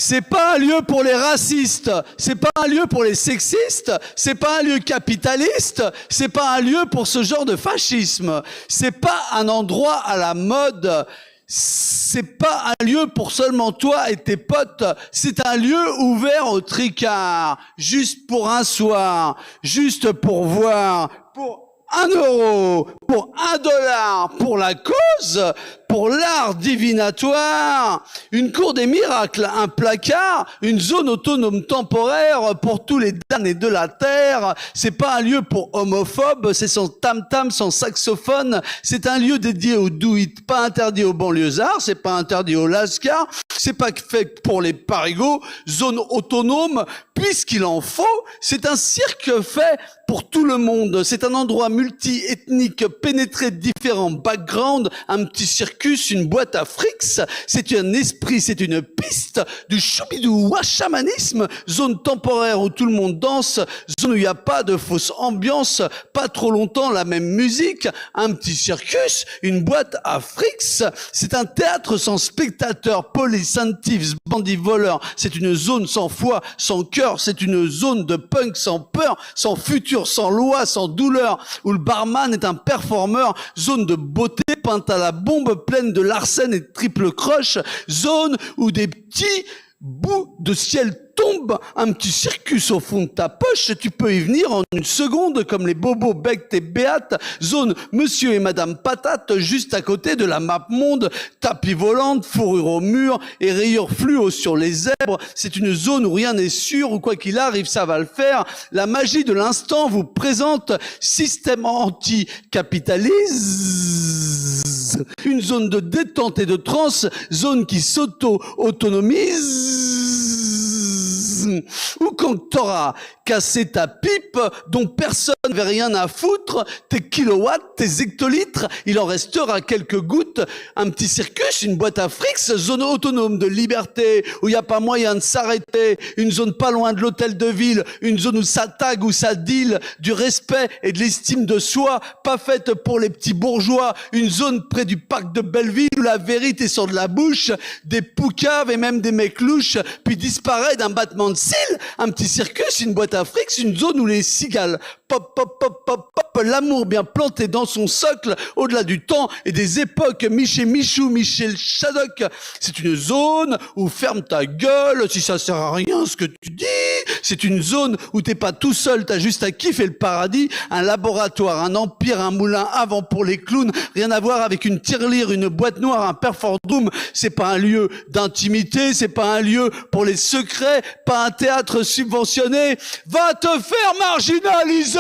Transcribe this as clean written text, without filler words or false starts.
C'est pas un lieu pour les racistes, c'est pas un lieu pour les sexistes, c'est pas un lieu capitaliste, c'est pas un lieu pour ce genre de fascisme. C'est pas un endroit à la mode. C'est pas un lieu pour seulement toi et tes potes. C'est un lieu ouvert aux tricards, juste pour un soir, juste pour voir, pour 1 €, pour $1, pour la cause, pour l'art divinatoire, une cour des miracles, un placard, une zone autonome temporaire pour tous les damnés de la terre. C'est pas un lieu pour homophobes, c'est son tam-tam, son saxophone. C'est un lieu dédié au do-it, pas interdit aux banlieusards, c'est pas interdit aux lascars, c'est pas fait pour les parigots. Zone autonome, puisqu'il en faut, c'est un cirque fait pour tout le monde. C'est un endroit multi-ethnique, pénétré de différents backgrounds, un petit circus, une boîte à frics. C'est un esprit, c'est une piste, du choubidou à chamanisme, zone temporaire où tout le monde danse, zone où il n'y a pas de fausse ambiance, pas trop longtemps la même musique, un petit circus, une boîte à frics. C'est un théâtre sans spectateurs, police, thieves, bandits, voleurs. C'est une zone sans foi, sans cœur. C'est une zone de punk sans peur, sans futur, sans loi, sans douleur, où le barman est un performeur. Zone de beauté peinte à la bombe, pleine de larcène et de triple croche. Zone où des petits bouts de ciel tombent, un petit circus au fond de ta poche, tu peux y venir en une seconde comme les bobos bectes et béates. Zone monsieur et madame patate, juste à côté de la map monde, tapis volante, fourrure au mur et rayures fluo sur les zèbres. C'est une zone où rien n'est sûr, où quoi qu'il arrive ça va le faire. La magie de l'instant vous présente système anti-capitaliste, une zone de détente et de transe, zone qui s'auto-autonomise, ou quand t'auras cassé ta pipe dont personne n'avait rien à foutre, tes kilowatts, tes hectolitres, il en restera quelques gouttes, un petit circus, une boîte à frics, zone autonome de liberté où il n'y a pas moyen de s'arrêter, une zone pas loin de l'hôtel de ville, une zone où ça tag, où ça deal, du respect et de l'estime de soi, pas faite pour les petits bourgeois, une zone près du parc de Belleville où la vérité sort de la bouche, des poucaves et même des mecs louches, puis disparaît d'un battement de cils, un petit circus, une boîte à frics, une zone où les cigales pop, pop, pop, pop, pop, l'amour bien planté dans son socle, au-delà du temps et des époques, Miché Michou, Michel Shadok. C'est une zone où ferme ta gueule si ça sert à rien ce que tu dis. C'est une zone où t'es pas tout seul, t'as juste à kiffer le paradis, un laboratoire, un empire, un moulin à vent pour les clowns, rien à voir avec une tirelire, une boîte noire, un perfordoom. C'est pas un lieu d'intimité, c'est pas un lieu pour les secrets, pas un théâtre subventionné. Va te faire marginaliser!